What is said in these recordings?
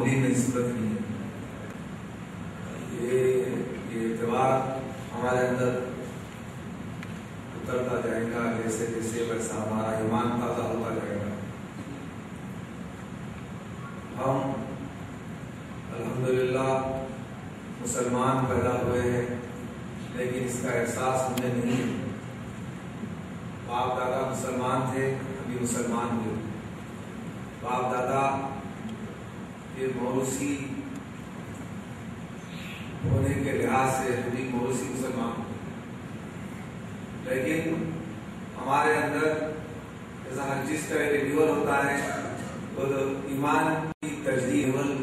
معمولی نسبت نہیں ہے. یہ اعتبار ہمارے اندر اترتا جائے گا، جیسے جیسے ویسا ہمارا ایمان تازہ ہوتا جائے گا. ہم الحمدللہ مسلمان پیدا ہوئے ہیں، لیکن اس کا احساس ہمیں نہیں ہے. باپ دادا مسلمان تھے، ابھی مسلمان ہوئے. باپ دادا کے موروثی ہونے کے لحاظ سے ابھی موروثی مسلمان ہوئے. لیکن ہمارے اندر ایسا ہر چیز کا ایک لیول ہوتا ہے، تو ایمان کی تجدید لیول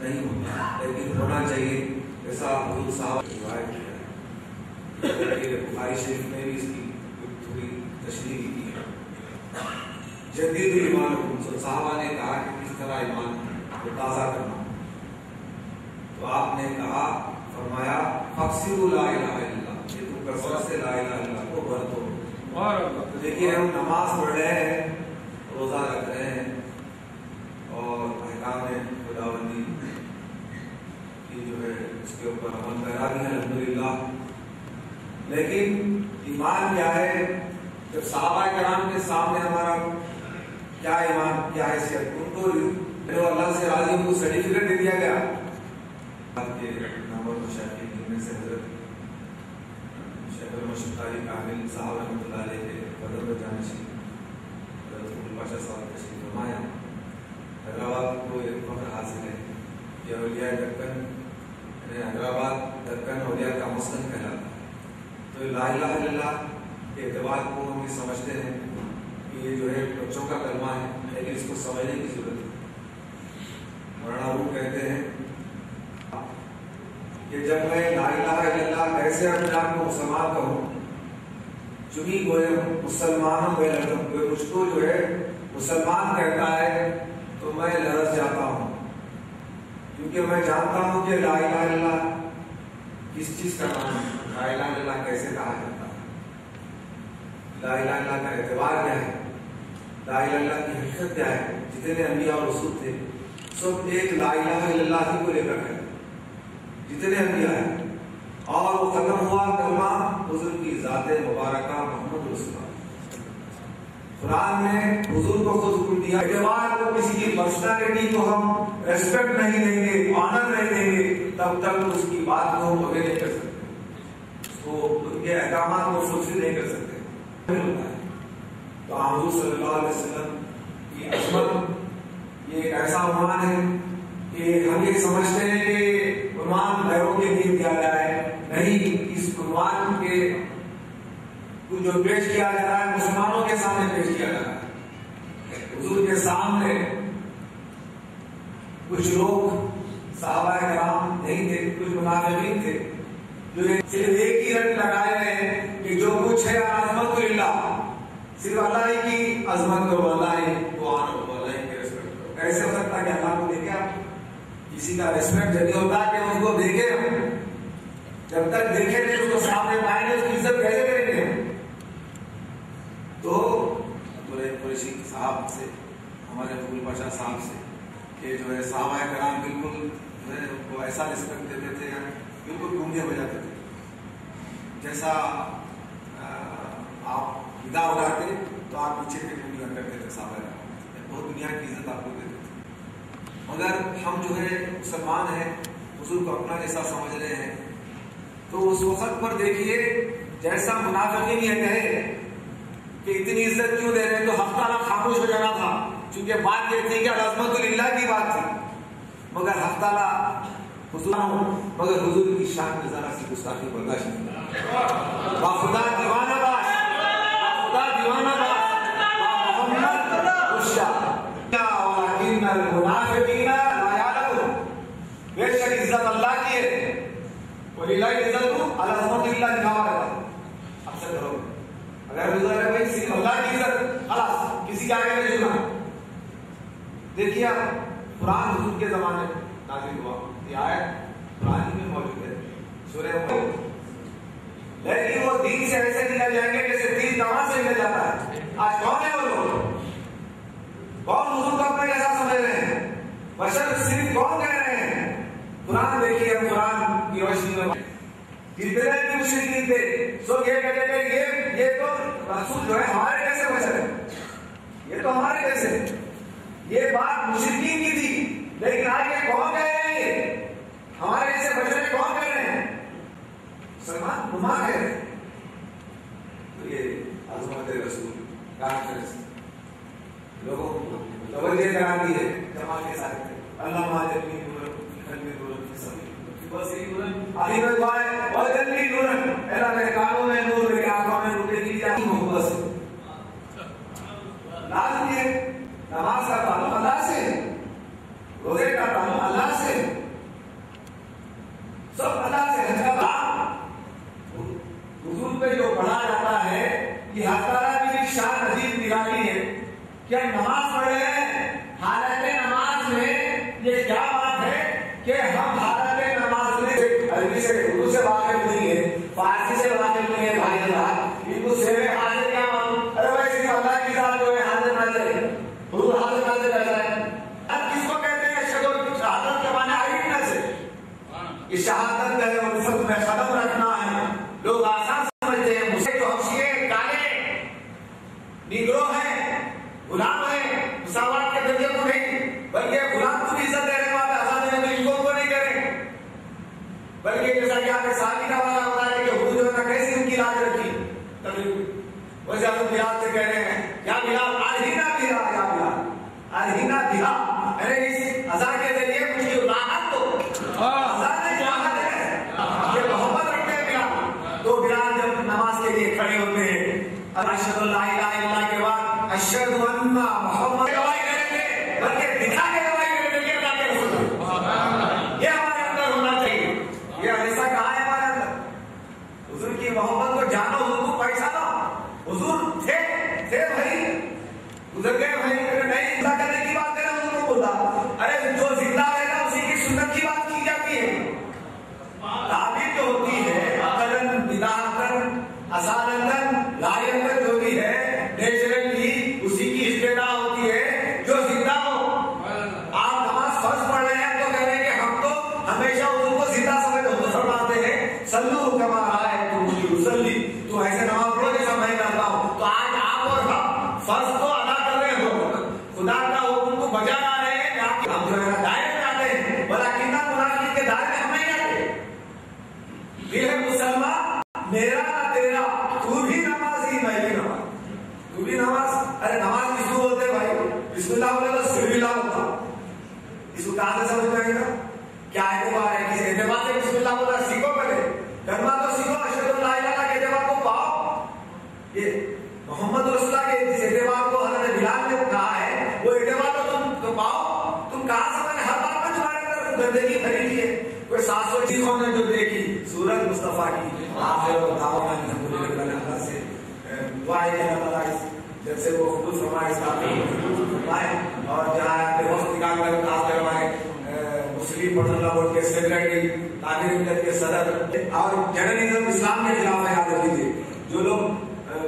نہیں ہوتا، لیکن ہونا چاہیے. ایسا حضور صاحب نے روایت کیا ہے، بخاری شریف میں بھی اس کی تھوڑی تشریح کی ہے. جدید ایمان صحابہ نے کہا کہ کس طرح ایمان کو تازہ کرنا. تو آپ نے کہا، فرمایا فَاكْثِرُوا لَا إِلَهَ إِلَّا اللَّهُ، یہ تو کثرت سے لا الہ الا اللہ کو برتو. تو دیکھیے ہم نماز پڑھ رہے ہیں، روزہ رکھ رہے ہیں اور احکام خداوندی کی جو ہے اس کے اوپر عمل پیرا بھی ہے الحمدللہ. لیکن ایمان کیا ہے؟ جب صحابہ کرام کے سامنے ہمارا کیا ایمان، کیا حیثیت، ان کو جو اللہ سے راضی ان کو سرٹیفکیٹ دے دیا گیا. آپ کے نامور مشاہدین جن میں سے حضرت شیخ المشرق قاری کامل صاحب رحمۃ اللہ علیہ کے قدم میں جانشین حضرت ابو پاشا صاحب تشریف فرمایا. حیدرآباد کو ایک فخر حاصل ہے کہ اولیاء دکن، حیدرآباد دکن اولیاء کا مسکن کہلاتا ہے. تو لا الہ الا اللہ کے اعتبار کو ہم یہ سمجھتے ہیں کہ یہ جو ہے بچوں کا کلمہ ہے، لیکن اس کو سمجھنے کی ضرورت ہے. مولانا روم کہتے ہیں کہ جب میں لا الہ الا اللہ ایسے اپنے آپ کو مسلمان کہوں، چنی گوئے مسلمانوں میں لڑکوں کوئی مجھ کو جو ہے مسلمان کہتا ہے تو میں لرز جاتا ہوں، کیونکہ میں جانتا ہوں کہ لا الہ الا اللہ کس چیز کا نام ہے، لا الہ الا اللہ کیسے کہا جاتا ہے، لا الہ الا اللہ کا اعتبار کیا ہے، لا الہ الا اللہ کی حقیقت کیا ہے. جتنے انبیاء اور رسول تھے سب ایک لا الہ الا اللہ ہی کو لے کر گئے، جتنے انبیاء ہیں. اور وہ ختم ہوا کلمہ حضور کی ذات مبارکہ محمد رسول اللہ. قرآن نے حضور کو خود حکم دیا، اعتبار کو کسی کی پرسنالٹی کو ہم ریسپیکٹ نہیں دیں گے، آنر نہیں دیں گے، تب تک اس کی بات کو ہم اویل نہیں کر سکتے، اس کو ان کے احکامات کو فلفل نہیں کر سکتے. تو حضور صلی اللہ علیہ وسلم کی عظمت یہ ایک ایسا عنوان ہے کہ ہم یہ سمجھتے ہیں کہ عنوان غیروں کے لیے دیا گیا ہے، نہیں. اس عنوان کے جو پیش کیا جا رہا ہے مسلمانوں کے سامنے پیش کیا جا رہا ہے. حضور کے سامنے کچھ لوگ صحابہ کرام نہیں تھے، کچھ منافقین تھے جو صرف ایک ہی رٹ لگائے ہوئے ہیں کہ جو کچھ ہے عظمت للہ، صرف اللہ ہی کی عظمت کرو، اللہ ہی کو آنو، اللہ ہی کی ریسپیکٹ کرو. ایسے ہو سکتا ہے کہ اللہ کو دیکھے آپ کسی کا ریسپیکٹ جب ہوتا ہے کہ اس کو دیکھے، جب تک دیکھیں گے اس کو سامنے پائیں گے اس کی عزت کیسے کریں گے. تو قریشی صاحب سے، ہمارے ابو پاشا صاحب سے، کہ جو ہے صحابہ کرام بالکل ان کو ایسا رسپیکٹ دیتے تھے، بالکل گونگے ہو جاتے تھے. جیسا آپ ودا ہو جاتے تو آپ پیچھے کے دنیا کرتے تھے، صحابہ بہت دنیا کی عزت آپ کو دیتے تھے. مگر ہم جو ہے مسلمان ہیں، حضور کو اپنا جیسا سمجھ رہے ہیں، تو اس وقت پر دیکھیے جیسا منافقین یہ کہے کہ اتنی عزت کیوں دے رہے ہیں، تو ہفتہ نہ خاموش ہو جانا تھا، چونکہ بات یہ تھی کہ عظمت للہ کی بات تھی. مگر ہفتہ مگر حضور کی شان میں ذرا سی گستاخی برداشت نہیں. خدا دیوانہ باش، خدا دیوانہ باش، محمد رشا ولكن المنافقین لا يعلمون. بے شک عزت اللہ کی ہے، وللہ عزت العظمت للہ دکھاوا رہتا ہے. اب سے کرو اگر گزر ہے بھائی صرف اللہ کی عزت، خلاص کسی کے آگے نہیں جھکنا. دیکھیے قرآن حضور کے زمانے میں نازل ہوا، یہ آیت قرآن میں موجود ہے سورہ ملک. لیکن وہ دین سے ایسے نکل جائیں گے جیسے دین کہاں سے نکل جاتا ہے. آج کون ہے وہ لوگ؟ کون حضور کو اپنے جیسا سمجھ رہے ہیں؟ بشر صرف مشرک کون کہہ رہے ہیں؟ قرآن دیکھیے، قرآن کی روشنی میں کتنے بھی مشرکین تھے، سو یہ کہتے تھے یہ تو رسول جو ہے ہمارے کیسے بشر ہے، یہ تو ہمارے کیسے، یہ بات مشرکین کی تھی، لیکن آج یہ کون کہہ رہے ہیں؟ ہمارے ایسے بشر کون کہہ رہے ہیں؟ مسلمان نما کہہ رہے ہیں۔ تو یہ عظمت رسول کانفرنس لوگوں کو توجہ کراتی ہے جماعت کے ساتھ، اللہ ماجدنی نور قلبی نور بصری نور علی میں دعا ہے وجلی نور، اللہ میرے کانوں میں نور، میری آنکھوں میں نور، میری جانی محبت سے لازمی ہے۔ نماز کا تعلق اللہ سے، روزے کا تعلق اللہ سے، سب اللہ سے۔ حج کا حضور پہ جو پڑھا جاتا ہے یہ اللہ تعالیٰ کی شان عظیم نگاہی ہے کہ نماز پڑھ رہے ہیں، حالت نماز میں یہ کیا بات ہے کہ ہم حالت نماز میں عربی سے اردو سے واقف نہیں ہے، فارسی سے واقف نہیں ہے، بھائی اللہ ان کو سیوے حاضر کیا معلوم، ارے بھائی صرف اللہ کی ذات جو ہے حاضر ناظر ہے، حضور حاضر ناظر کہتا ہے۔ اب کس کو کہتے ہیں؟ شہادت کے معنی آئی وٹنس ہے، یہ شہادت ہے اور رفت میں قدم رکھنا ہے۔ لوگ آسان سمجھتے ہیں مجھے جو حبشی کالے نیگرو ہیں، غلام ہیں، مساوات کے درجے کو نہیں، بلکہ غلام کو بھی عزت دینے والا آزاد دینے میں ان کو نہیں کریں، بلکہ جیسا کہ آپ نے سالی کا والا ہوتا ہے کہ حضور جو ہے کیسی ان کی لاج رکھی، ویسے آپ بلال سے کہہ رہے ہیں یا بلال الہینا بہا، یا بلال الہینا بہا، ارے اس اذان کے ذریعے مجھ کی راحت تو اذان نے راحت ہے، یہ محبت رکھتے ہیں بلال۔ تو بلال جب نماز کے لیے کھڑے ہوتے ہیں اشہد لا الہ الا اللہ کے بعد اشہد ان محمد گواہی کریں گے، بلکہ دکھا کے گواہی کریں گے اللہ کے رسول، یہ ہمارے اندر ہونا چاہیے۔ یہ ایسا کہا ہے ہمارے اندر، حضور کی محبت کو جانو، حضور کو پہچانو، حضور تھے بھائی، گزر گئے بھائی، نہیں زندہ کرنے کی بات کریں حضور کو بولتا، ارے جو زندہ رہے گا اسی کی سنت کی بات کی جاتی ہے۔ تعبیر جو ہوتی ہے عقلاً بداعتاً اصالتاً لائقاً جو بھی ہے نیچرلی اسی کی استدعا ہوتی ہے جو زندہ ہو۔ آپ نماز فرض پڑھ رہے ہیں تو کہہ رہے ہیں کہ ہم تو ہمیشہ حضور کو زندہ سمجھ حضور فرماتے ہیں صلو کما رأیتمونی اصلی، تو ایسے نماز پڑھو جیسا میں کرتا ہوں۔ تو آج آپ اور ہم فرض تو ادا کر رہے ہو، خدا کا حکم کو بجا لا رہے ہیں، ہم جو ہے دائرے میں آتے ہیں، بلاکن منافقین کے دائرے میں ہم نہیں آتے۔ یہ ہے مسلمان میرا نہ تیرا، تو بھی نمازی میں بھی نماز، تو بھی نماز، ارے نماز کس کو بولتے بھائی؟ بسم اللہ بولے تو سر بھی اللہ ہوتا، اس کو کہاں سے سمجھ میں آئے گا؟ کیا اعتبار ہے؟ کسی اعتبار سے بسم اللہ بولا سیکھو پہلے، کلمہ تو سیکھو، اشہد لا الہ الا اللہ کے اعتبار کو پاؤ۔ یہ محمد رسول اللہ کے جس اعتبار کو حضرت بلال نے کہا ہے وہ اعتبار تو تم تو پاؤ، تم کہاں سمجھ؟ ہر بات میں تمہارے اندر گندگی بھری ہوئی ہے۔ کوئی 700 چیزوں نے جو دیکھی سورت مصطفیٰ کی آخر و دعوانا الحمدللہ سے دعا ہے کہ اللہ تعالیٰ جب سے وہ قبول فرمائے اس تعلیم فرمائے، اور جہاں پہ وقت نکال کر خاص کر ہمارے مسلم پرسنل بورڈ کے سیکرٹری، تعمیر ملت کے صدر اور ٹیررزم اسلام کے خلاف ہے۔ یاد رکھیے جو لوگ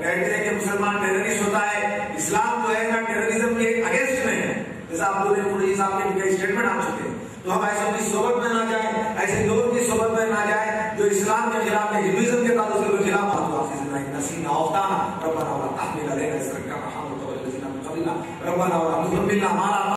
کہتے ہیں کہ مسلمان ٹیررسٹ ہوتا ہے، اسلام جو ہے نا ٹیررزم کے اگینسٹ میں ہے، جیسا آپ لوگوں نے پوری صاحب کے کئی اسٹیٹمنٹ آ چکے ہیں۔ تو ہم ایسے کی صحبت میں نہ جائیں، ایسے لوگوں کی صحبت میں نہ جائیں جو اسلام کے خلاف ہے، ہندوازم کے تعلق سے خلاف نسینا اوطانا ربنا ولا تحمل علينا اسرا كما حملته على الذين من قبلنا ربنا ولا تحملنا ما لا